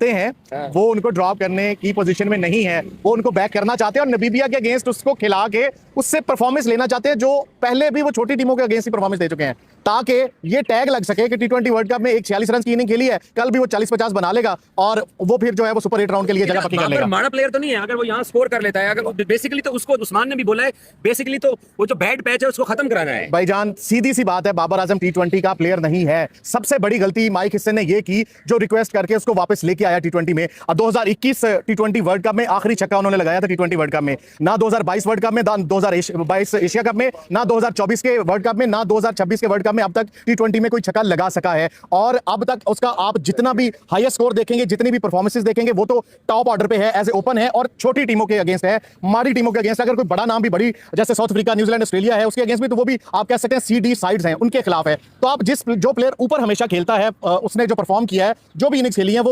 हैं वो उनको ड्रॉप करने की पोजीशन में नहीं है, वो उनको बैक करना चाहते हैं और नमीबिया के अगेंस्ट उसको खिला के उससे परफॉर्मेंस लेना चाहते हैं, जो पहले भी वो छोटी टीमों के अगेंस्ट ही परफॉर्मेंस दे चुके हैं, ताकि ये टैग लग सके कि टी20 वर्ल्ड कप में एक 46 रन की इनिंग खेली है, कल भी वो 40-50 बना लेगा और वो फिर जो है वो सुपर 8 राउंड के लिए जगह पक्की कर लेगा। माड़ा प्लेयर तो नहीं है, अगर वो यहाँ स्कोर कर लेता है, अगर बेसिकली तो उसको उस्मान ने भी बोला है, बेसिकली तो वो जो बैड पैच है उसको खत्म कराना है। भाईजान सीधी सी बात है, बाबर आजम टी20 का प्लेयर नहीं है। सबसे बड़ी गलती माइक हिस्से ने ये की जो रिक्वेस्ट करके उसको वापस लेके आया टी20 में। 2021 टी20 वर्ल्ड कप में आखिरी छक्का उन्होंने लगाया था टी20 वर्ल्ड कप में, ना 2022 वर्ल्ड कप में, 2022 एशिया कप में, ना 2024 के वर्ल्ड कप में, ना 2026 के वर्ल्ड कप में अब तक टी20 में कोई छक्का लगा सका है। और अब तक उसका आप जितना भी हाईएस्ट स्कोर देखेंगे, जितनी भी परफॉर्मेंसेस देखेंगे, वो तो टॉप ऑर्डर पे है, एज ए ओपन है और छोटी टीमों के अगेंस्ट है, माड़ी टीमों के अगेंस्ट। अगर कोई बड़ा नाम भी बड़ी जैसे साउथ अफ्रीका, न्यूजीलैंड, ऑस्ट्रेलिया है उसके अगेंस्ट भी, तो वो भी आप कह सकते हैं सीडी साइड्स हैं, उनके खिलाफ है। तो आप जो प्लेयर ऊपर हमेशा खेलता है, उसने जो परफॉर्म किया है, जो भी इनिंग्स खेली है वो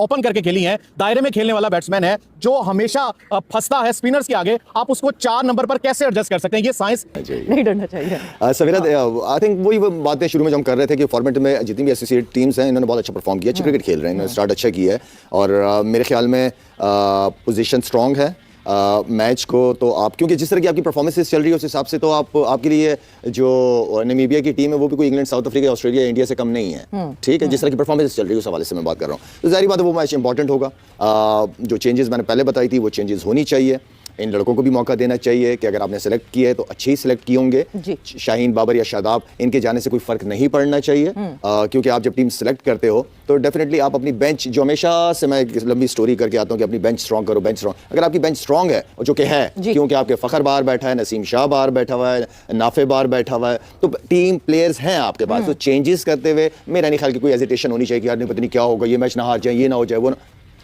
ओपन करके खेली है, दायरे में खेलने वाला बैट्समैन है जो हमेशा फंसता है स्पिनर्स के आगे, आप उसको 4 नंबर पर कैसे एडजस्ट कर सकते हैं? ये साइंस नहीं डरना चाहिए। सवेरा आई थिंक वही बातें शुरू में जो हम कर रहे थे कि फॉर्मेट में जितनी भी एसोसिएट टीम्स हैं इन्होंने बहुत अच्छा परफॉर्म किया, अच्छी क्रिकेट खेल रहे हैं, इन्होंने स्टार्ट अच्छा किया है और मेरे ख्याल में पोजीशन स्ट्रांग है मैच को। तो आप क्योंकि जिस तरह की आपकी परफॉर्मेंसेस चल रही है उस हिसाब से तो आपके लिए जो नमीबिया की टीम है वो भी कोई England, south Africa, Australia, India से कम नहीं है, ठीक है। जिस तरह की परफॉर्मेंस चल रही है उस हवाले से मैं बात कर रहा हूँ, तो जाहिर बात है वो मैच इंपॉर्टेंट होगा। जो चेंजेस मैंने पहले बताई थी वो चेंजेस होनी चाहिए, इन लड़कों को भी मौका देना चाहिए कि अगर आपने सेलेक्ट किया है तो अच्छे ही सेलेक्ट किए होंगे। शाहीन, बाबर या शादाब, इनके जाने से कोई फर्क नहीं पड़ना चाहिए क्योंकि आप जब टीम सेलेक्ट करते हो तो डेफिनेटली आप अपनी बेंच, जो हमेशा से मैं एक लंबी स्टोरी करके आता हूं कि अपनी बेंच स्ट्रांग करो, बेंच स्ट्रांग। अगर आपकी बेंच स्ट्रांग है जो कि है, क्योंकि आपके फखर बाहर बैठा है, नसीम शाह बाहर बैठा हुआ है, नाफे बाहर बैठा हुआ है, तो टीम प्लेयर्स हैं आपके पास। तो चेंजेस करते हुए मेरा नहीं ख्याल कि कोई हेजिटेशन होनी चाहिए कि यार नहीं पता नहीं क्या होगा, ये मैच ना हार जाए, ये ना हो जाए, वो ना।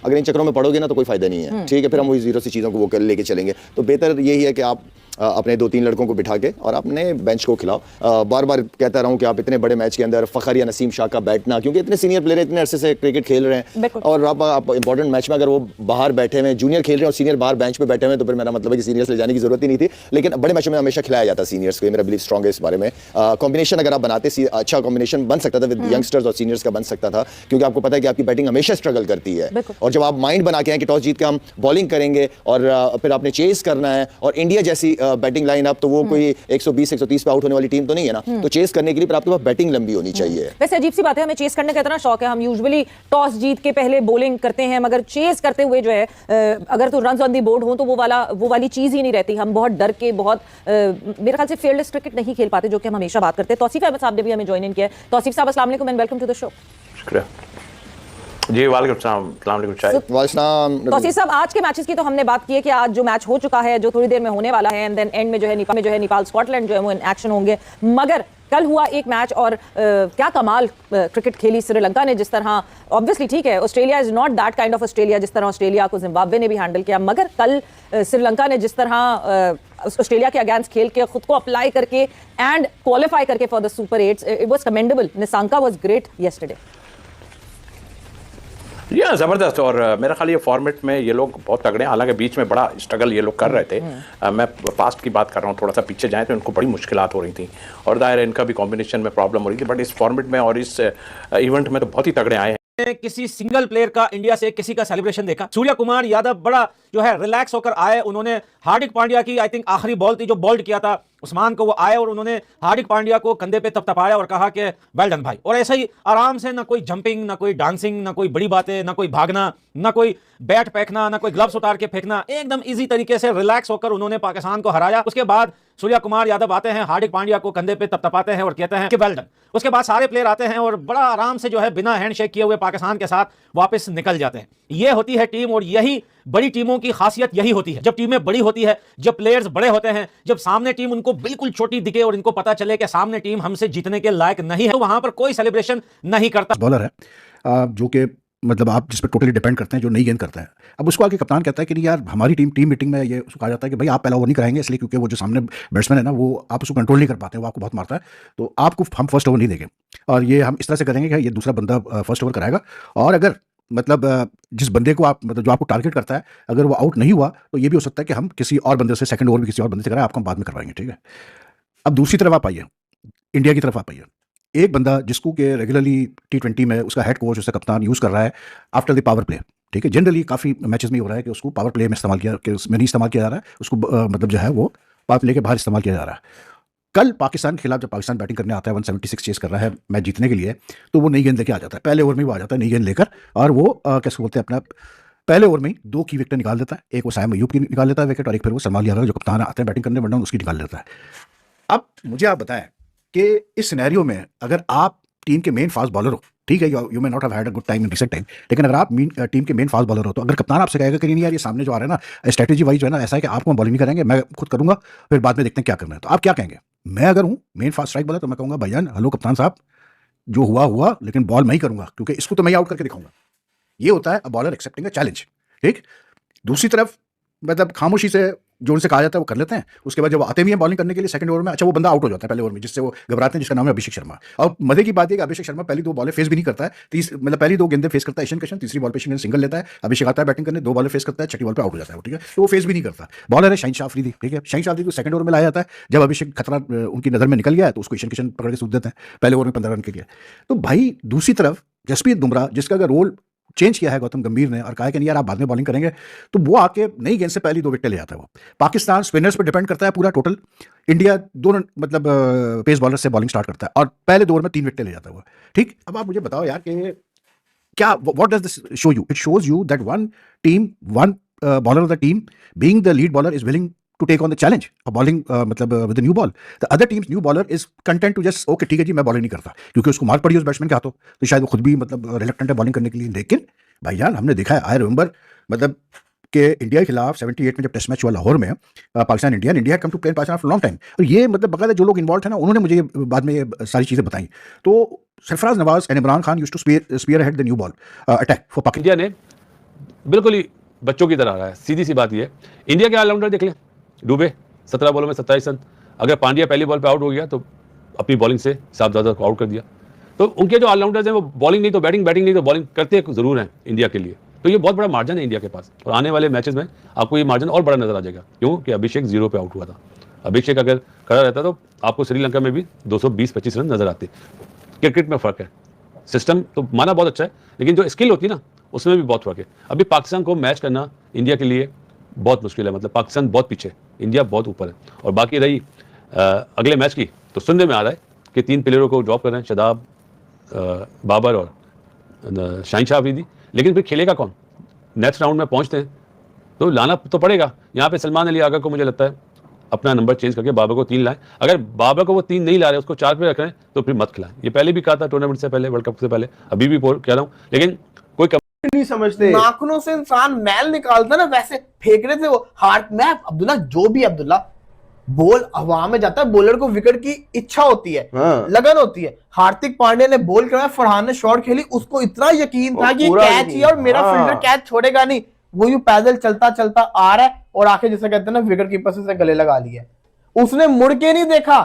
अगर इन चक्रों में पड़ोगे ना तो कोई फायदा नहीं है, ठीक है। फिर हम वही जीरो सी चीज़ों को वो कर लेके चलेंगे। तो बेहतर यही है कि आप अपने 2-3 लड़कों को बिठा के और अपने बेंच को खिलाओ। बार बार कहता रहा हूँ कि आप इतने बड़े मैच के अंदर फखर या नसीम शाह का बैठना, क्योंकि इतने सीनियर प्लेयर इतने अरसे से क्रिकेट खेल रहे हैं, और आप इंपॉर्टेंट मैच में अगर वो बाहर बैठे हुए जूनियर खेल रहे हैं और सीनियर बाहर बेंच पे बैठे हुए, तो फिर मेरा मतलब है कि सीनियर्स ले जाने की जरूरत ही नहीं थी। लेकिन बड़े मैचों में हमेशा खिलाया जाता है सीनियर्स को, मेरा बिलीव स्ट्रॉन्ग है इस बारे में। कॉम्बिनेशन अगर आप बनाते, अच्छा कॉम्बिनेशन बन सकता था विद यंगस्टर्स और सीनियर्स का बन सकता था, क्योंकि आपको पता है कि आपकी बैटिंग हमेशा स्ट्रगल करती है। और जब आप माइंड बना के हैं कि टॉस जीत के हम बॉलिंग करेंगे और फिर आपने चेस करना है, और इंडिया जैसी बैटिंग लाइन अप तो वो कोई 120-130 पे आउट होने वाली टीम तो नहीं है ना, तो चेस करने के लिए आपके पास बैटिंग लंबी होनी चाहिए। वैसे अजीब सी बात है, हमें चेस करने का इतना शौक है, हम यूजुअली टॉस जीत के पहले बॉलिंग करते हैं, मगर चेस करते हुए जो है अगर तो रन्स ऑन दी बोर्ड हो तो वो वाली चीज ही नहीं रहती। हम बहुत डर के, बहुत मेरे ख्याल से फेयरलेस क्रिकेट नहीं खेल पाते, जो कि हम हमेशा बात करते हैं। तौसीफ अहमद साहब ने भी हमें ज्वाइन इन किया है। तौसीफ साहब अस्सलाम वालेकुम and welcome to the show. शुक्रिया जी। वालेकुम सलाम। तौसीफ साहब, आज के मैचेस की तो हमने बात की है कि आज जो मैच हो चुका है, जो थोड़ी देर में होने वाला है, एंड देन एंड में जो है नेपाल स्कॉटलैंड जो है वो इन एक्शन होंगे, मगर कल हुआ एक मैच और क्या कमाल क्रिकेट खेली श्रीलंका ने। जिस तरह ऑब्वियसली ठीक है, Australia is not that kind of Australia, जिस तरह ऑस्ट्रेलिया को जिम्बाब्वे ने भी हैंडल किया, मगर कल श्रीलंका ने जिस तरह ऑस्ट्रेलिया के अगेंस्ट खेल के खुद को अप्लाई करके एंड क्वालिफाई करके for the super 8, it was commendable. Nissanka was great yesterday. ये ज़बरदस्त, और मेरा ख्याल ये फॉर्मेट में ये लोग बहुत तगड़े हैं। हालांकि बीच में बड़ा स्ट्रगल ये लोग कर रहे थे, मैं पास्ट की बात कर रहा हूँ, थोड़ा सा पीछे जाए तो इनको बड़ी मुश्किलात हो रही थी, और दायरा इनका भी कॉम्बिनेशन में प्रॉब्लम हो रही थी, बट इस फॉर्मेट में और इस इवेंट में तो बहुत ही तगड़े आए हैं। किसी सिंगल प्लेयर का इंडिया से किसी का सेलिब्रेशन देखा? सूर्य कुमार यादव बड़ा जो है रिलैक्स होकर आए, उन्होंने हार्दिक पांड्या की आई थिंक आखिरी बॉल थी जो बॉल्ड किया था उस्मान को, वो आए और उन्होंने हार्दिक पांड्या को कंधे पे तपतपाया और कहा कि वेल डन भाई। और ऐसा ही आराम से, ना कोई जंपिंग, ना कोई डांसिंग, ना कोई बड़ी बातें, ना कोई भागना, ना कोई बैट फेंकना, ना कोई ग्लव्स उतार के फेंकना, एकदम इजी तरीके से रिलैक्स होकर उन्होंने पाकिस्तान को हराया। उसके बाद सूर्य कुमार यादव आते हैं, हार्दिक पांड्या को कंधे पे तपतपाते हैं और कहते हैं कि वेल डन। उसके बाद सारे प्लेयर आते हैं और बड़ा आराम से जो है बिना हैंडशेक किए हुए पाकिस्तान के साथ वापस निकल जाते हैं। ये होती है टीम, और यही बड़ी टीमों की खासियत यही होती है। जब टीमें बड़ी होती है, जब प्लेयर्स बड़े होते हैं, जब सामने टीम उनको बिल्कुल छोटी दिखे और इनको पता चले कि सामने टीम हमसे जीतने के लायक नहीं है, तो वहां पर कोई सेलिब्रेशन नहीं करता। बॉलर है जो कि मतलब आप जिस पर टोटली डिपेंड करते हैं, जो नहीं गेंद करता है। अब उसको आके कप्तान कहता है कि नहीं यार, हमारी टीम मीटिंग में ये उसको कहा जाता है कि भाई आप पहला ओवर नहीं कराएंगे, इसलिए क्योंकि वो जो सामने बैट्समैन है ना, वो आप उसको कंट्रोल नहीं कर पाते, वो आपको बहुत मारता है, तो आपको हम फर्स्ट ओवर नहीं देंगे, और ये हम इस तरह से करेंगे कि ये दूसरा बंदा फर्स्ट ओवर कराएगा, और अगर मतलब जिस बंदे को आप मतलब जो आपको टारगेट करता है, अगर वो आउट नहीं हुआ तो ये भी हो सकता है कि हम किसी और बंदे से सेकंड ओवर भी किसी और बंदे से कराएं, आपको हम बाद में करवाएंगे, ठीक है। अब दूसरी तरफ आप आइए, इंडिया की तरफ आप आइए। एक बंदा जिसको कि रेगुलरली T20 में उसका हेड कोच उसका कप्तान यूज़ कर रहा है आफ्टर द पावर प्ले, ठीक है, जनरली काफ़ी मैचेस में हो रहा है कि उसको पावर प्ले में इस्तेमाल किया कि उसमें नहीं इस्तेमाल किया जा रहा है, उसको मतलब जो है वो पावर प्ले के बाहर इस्तेमाल किया जा रहा है। कल पाकिस्तान के खिलाफ जब पाकिस्तान बैटिंग करने आता है 176 चेस कर रहा है मैच जीतने के लिए, तो वो नई गेंद लेके आ जाता है, पहले ओवर में वो आ जाता है नई गेंद लेकर, और वो कैसे बोलते हैं अपना पहले ओवर में ही 2 की विकेट निकाल देता है, एक वो साइम अय्यूब की निकाल लेता है विकेट, और एक फिर वो सलमान यादव जो कप्तान आते हैं बैटिंग करने वरना उसकी निकाल लेता है। अब मुझे आप बताएं कि इस सिनेरियो में अगर आप टीम के मेन फास्ट बॉलर हो, ठीक है, you may not have had a good time in recent time, लेकिन अगर आप टीम के मेन फास्ट बॉलर हो, तो अगर कप्तान आपसे कहेगा कि नहीं यार ये सामने जो आ रहा है ना स्ट्रेटेजी वाइज जो है ना ऐसा है कि आपको हम बॉलिंग नहीं करेंगे, मैं खुद करूंगा, फिर बाद में देखते हैं क्या करना है, तो आप क्या कहेंगे? मैं अगर हूँ मेन फास्ट स्ट्राइक बॉलर तो मैं कहूँगा भाईजान हेलो कप्तान साहब, जो हुआ हुआ, लेकिन बॉल मैं ही करूंगा क्योंकि इसको तो मैं ही आउट करके दिखाऊंगा। ये होता है a bowler accepting a challenge, ठीक। दूसरी तरफ मतलब खामोशी से जो उनसे कहा जाता है वो कर लेते हैं, उसके बाद जब वो आते भी हैं बॉलिंग करने के लिए सेकंड ओवर में, अच्छा वो बंदा आउट हो जाता है पहले ओवर में, जिससे वो घबराते हैं, जिसका नाम है अभिषेक शर्मा। और मजे की बात है कि अभिषेक शर्मा पहली 2 बॉलें फेस भी नहीं करता है, मतलब पहली 2 गेंदें फेस करता है ईशान किशन, तीसरी बॉल पे सिंगल लेता है, अभिषेक आता है बैटिंग करने, 2 बॉलें फेस करता है, छठी बॉल पे आउट हो जाता है वो, ठीक है, तो वो फेस भी नहीं करता। बॉलर है शाहीन शाह अफरीदी, ठीक है, शाहीन शाह अफरीदी को सेकंड ओवर में लाया जाता है, जब अभिषेक खतरा उनकी नजर में निकल गया है तो उसको ईशान किशन पकड़ के सूद देते हैं पहले ओवर में 15 रन के लिए। तो भाई दूसरी तरफ जसप्रीत बुमराह, जिसका अगर रोल चेंज किया है गौतम गंभीर ने और कहा है कि नहीं यार आप बाद में बॉलिंग करेंगे, तो वो आके नई गेंद से पहली 2 विकेट ले जाता है। वो पाकिस्तान स्पिनर्स पर डिपेंड करता है पूरा टोटल, इंडिया 2 मतलब पेस बॉलर से बॉलिंग स्टार्ट करता है और पहले 2 ओवर में 3 विकेट ले जाता है वो, ठीक। अब आप मुझे बताओ यार कि क्या what does this show you? It shows you that one bowler of the team being the lead bowler is willing to take on the challenge of bowling मतलब with the new ball. The other team's new bowler is content to just okay ठीक है जी मैं bowling नहीं करता, क्योंकि उसको मार पड़ी है उस बैट्समैन के हाथों, तो शायद वो खुद भी मतलब रिलक्टेंट है बॉलिंग करने के लिए। लेकिन भाईजान हमने देखा है, आई रिमेंबर मतलब कि इंडिया के खिलाफ 78 में जब टेस्ट मैच हुआ लाहौर में Pakistan India come to play Pakistan for long time, और ये मतलब बकायदा जो लोग इन्वॉल्व थे ना उन्होंने मुझे बाद में ये सारी चीज़ें बताई। तो Sarfaraz Nawaz and Imran Khan used two sphere ahead the new ball attack for Pakistan. India ने बिल्कुल ही बच्चों की तरह रहा है, सीधी सी बात ये है। इंडिया के ऑलराउंडर देख लें, डूबे 17 बॉलों में 27 रन, अगर पांड्या पहली बॉल पे आउट हो गया तो अपनी बॉलिंग से साहबजादा को आउट कर दिया। तो उनके जो ऑलराउंडर्स हैं वो बॉलिंग नहीं तो बैटिंग, बैटिंग नहीं तो बॉलिंग करते जरूर हैं इंडिया के लिए, तो ये बहुत बड़ा मार्जिन है इंडिया के पास, और आने वाले मैचेस में आपको ये मार्जिन और बड़ा नजर आ जाएगा। क्यों कि अभिषेक 0 पे आउट हुआ था, अभिषेक अगर खड़ा रहता तो आपको श्रीलंका में भी 220-25 रन नजर आते। क्रिकेट में फर्क है, सिस्टम तो माना बहुत अच्छा है, लेकिन जो स्किल होती है ना उसमें भी बहुत फर्क है। अभी पाकिस्तान को मैच करना इंडिया के लिए बहुत मुश्किल है, मतलब पाकिस्तान बहुत पीछे, इंडिया बहुत ऊपर है। और बाकी रही अगले मैच की, तो सुनने में आ रहा है कि 3 प्लेयरों को ड्रॉप कर रहे हैं, शदाब, बाबर और शाहीन शाह अफरीदी, लेकिन फिर खेलेगा कौन? नेक्स्ट राउंड में पहुंचते हैं तो लाना तो पड़ेगा। यहाँ पे सलमान अली आगा को मुझे लगता है अपना नंबर चेंज करके बाबर को 3 लाएं। अगर बाबर को वो 3 नहीं ला रहे, उसको 4 पे रख रहे हैं तो फिर मत खिलाएं। ये पहले भी कहा था टूर्नामेंट से पहले, वर्ल्ड कप से पहले, अभी भी कह रहा हूँ, लेकिन कोई नहीं समझते। नाखूनों से इंसान मैल निकालता ना, वैसे फेंक रहे थे वो हार्ट में। अब्दुल्ला जो भी अब्दुल्ला बॉल हवा में जाता है, बॉलर को विकेट की इच्छा होती है, लगन होती है। हार्दिक पांड्या ने बॉल कराया, फरहान ने शॉट खेली, उसको इतना यकीन था कि कैच ही और मेरा फील्डर कैच छोड़ेगा नहीं। वो यूं पैदल चलता चलता आ रहा है और आके जैसे कहते हैं ना विकेट कीपर से गले लगा लिया। उसने मुड़ के नहीं देखा,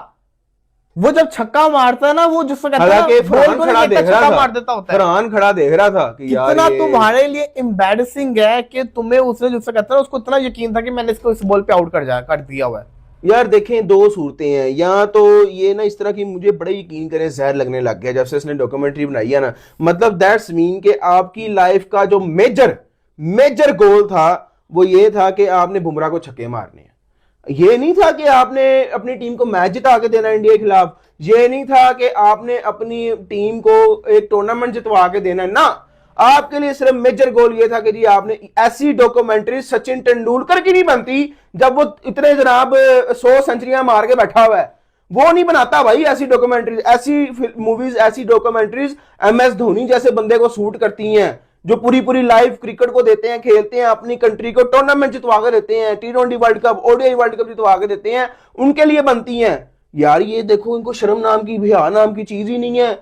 वो जब छक्का मारता है ना, वो जिसको कहते हैं बॉल को नहीं देखता, छक्का मार देता होता है। फरहान खड़ा देख रहा था कि यार इतना तुम्हारे लिए एम्बैरेसिंग है कि तुम्हें उसने जिसको कहता है उसको इतना यकीन था कि मैंने इसको इस बॉल पे आउट कर दिया हुआ है। यार देखें, 2 सूरतें हैं। या तो ये ना इस तरह की, मुझे बड़े यकीन करें जहर लगने लग गया जब से इसने डॉक्यूमेंट्री बनाई है ना, मतलब दैट्स मीन कि आपकी लाइफ का जो मेजर गोल था वो ये था कि आपने बुमराह को छक्के मारने हैं। ये नहीं था कि आपने अपनी टीम को मैच जिता के देना इंडिया के खिलाफ, ये नहीं था कि आपने अपनी टीम को एक टूर्नामेंट जितवा के देना है ना। आपके लिए सिर्फ मेजर गोल ये था कि जी आपने ऐसी डॉक्यूमेंट्री सचिन तेंदुलकर की नहीं बनती जब वो इतने जनाब 100 सेंचुरियां मार के बैठा हुआ है, वो नहीं बनाता भाई ऐसी डॉक्यूमेंट्रीज, ऐसी मूवीज, ऐसी डॉक्यूमेंट्रीज MS धोनी जैसे बंदे को सूट करती हैं, जो पूरी लाइफ क्रिकेट को देते हैं, खेलते हैं, अपनी कंट्री को टूर्नामेंट जितवा के देते हैं, T20 world cup, ODI world cup जितवा के देते हैं, उनके लिए बनती हैं। यार ये देखो, इनको शर्म नाम की, भया नाम की चीज ही नहीं है।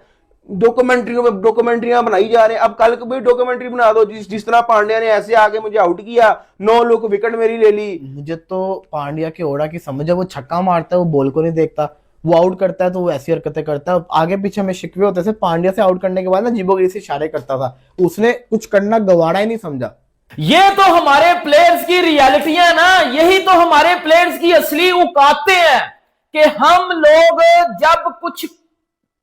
डॉक्यूमेंट्रियां बनाई जा रहे हैं। अब कल को भी डॉक्यूमेंट्री बना दो, जिस तरह पांड्या ने ऐसे आके मुझे आउट किया, 9 लुक विकेट मेरी ले ली। मुझे तो पांड्या के ओड़ा की समझ है, वो छक्का मारता है वो बॉल को नहीं देखता, वो आउट करता है तो वो ऐसी हरकतें करता है। आगे पीछे में शिकवे होते थे, पांड्या से आउट करने के बाद ना जीबोगिरी से इशारे करता था, उसने कुछ करना गवारा ही नहीं समझा। ये तो हमारे प्लेयर्स की रियलिटियां ना, यही तो हमारे प्लेयर्स की असली औकातें हैं कि हम लोग जब कुछ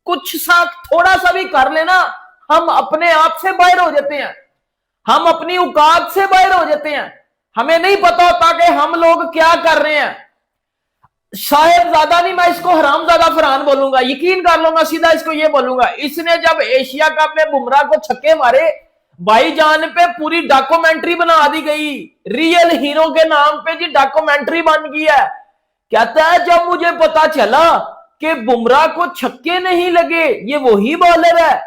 कुछ सा थोड़ा सा भी कर लेना, हम अपने आप से बाहर हो जाते हैं, हम अपनी औकात से बाहर हो जाते हैं। हमें नहीं पता होता कि हम लोग क्या कर रहे हैं। शायद ज्यादा नहीं, मैं इसको हरामजादा फरहान बोलूंगा, यकीन कर लूंगा, सीधा इसको ये बोलूंगा। इसने जब एशिया कप में बुमराह को छक्के मारे, भाईजान पे पूरी डॉक्यूमेंट्री बना दी गई, रियल हीरो के नाम पे जी डॉक्यूमेंट्री बन गई है। कहता है जब मुझे पता चला कि बुमराह को छक्के नहीं लगे, ये वही बॉलर है,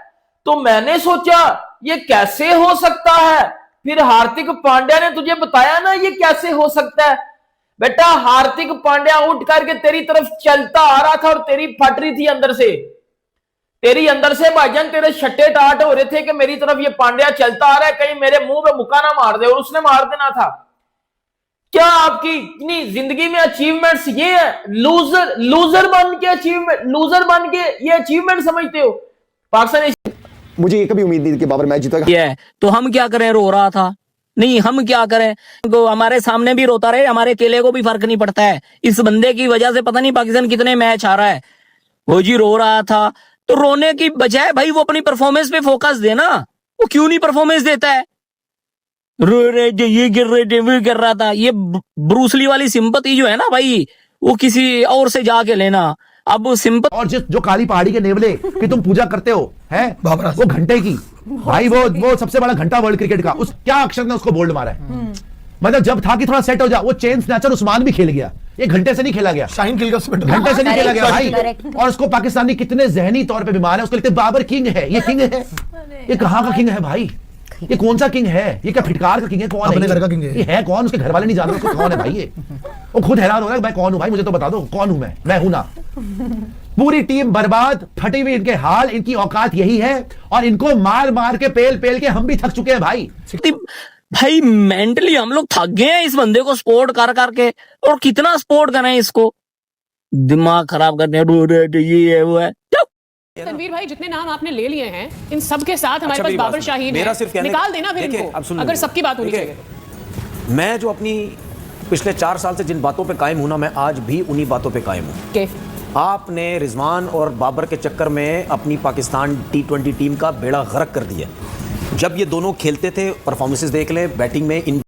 तो मैंने सोचा ये कैसे हो सकता है। फिर हार्दिक पांड्या ने तुझे बताया ना ये कैसे हो सकता है। बेटा हार्दिक पांड्या उठ करके तेरी तरफ चलता आ रहा था और तेरी फट रही थी अंदर से, तेरी अंदर से भाईजान तेरे छट्टे टाट हो रहे थे कि मेरी तरफ ये पांड्या चलता आ रहा है, कहीं मेरे मुंह पे मुक्का ना मार दे, और उसने मार देना था। क्या आपकी इतनी जिंदगी में अचीवमेंट्स ये है? लूजर बन के अचीवमेंट, लूजर बन के ये अचीवमेंट समझते हो? पाकिस्तान मुझे ये कभी उम्मीद नहीं थी कि बाबर मैच जीतेगा। ये तो हम क्या करें, रो रहा था, नहीं हम क्या करें, तो हमारे सामने भी रोता रहे, हमारे अकेले को भी फर्क नहीं पड़ता है। इस बंदे की वजह से पता नहीं पाकिस्तान कितने मैच आ रहा है। वो जी रो रहा था, तो रोने की बजाय भाई वो अपनी परफॉर्मेंस पे फोकस देना। वो क्यों नहीं परफॉर्मेंस देता है? रो रहे थे, ये गिर रहे थे, वो गिर रहा था। ये ब्रूसली वाली सिंपैथी जो है ना भाई, वो किसी और से जाके लेना। अब वो सिंपैथी और जो काली पहाड़ी के नेवले की तुम पूजा करते हो, है वो घंटे की भाई, वो सबसे बड़ा घंटा वर्ल्ड क्रिकेट का, उस क्या अक्षर ने उसको बोल्ड मारा है। मतलब जब था कि थोड़ा सेट हो जा, वो चेन स्नैचर उस्मान भी खेल गया, ये घंटे से नहीं खेला गया, शाहीन खिल घंटे से नहीं खेला गया भाई। और उसको पाकिस्तानी कितने जहनी तौर पे बीमार है, उसको लिखते बाबर किंग है। ये किंग है? ये कहाँ का किंग है भाई? ये कौन सा किंग है? ये क्या फिटकार का किंग है? कौन है? अपने घर का किंग है। ये है कौन? उसके घर वाले नहीं जानते उसको कौन है भाई। ये वो खुद हैरान हो रहा है, मैं कौन हूं भाई, मुझे तो बता दो कौन हूं मैं हूं ना। पूरी टीम बर्बाद, फटी हुई इनके हाल, इनकी औकात यही है, और इनको मार मार के पेल के हम भी थक चुके हैं भाई। भाई मेंटली हम लोग थक गए हैं इस बंदे को सपोर्ट कर करके, और कितना सपोर्ट करें इसको, दिमाग खराब करने ये है वो है। तनवीर भाई जितने नाम आपने ले लिए हैं, इन सब के साथ हमारे पास बाबर शाहीन है, निकाल देना फिर इनको, अगर सबकी बात होनी चाहिए। मैं जो अपनी पिछले 4 साल से जिन बातों पे कायम हूं ना, मैं आज भी उन्हीं बातों पे कायम हूं। आपने रिजवान और बाबर के चक्कर में अपनी पाकिस्तान T20 टीम का बेड़ा गर्क कर दिया। जब ये दोनों खेलते थे, परफॉर्मेंसेस देख लें बैटिंग में, इन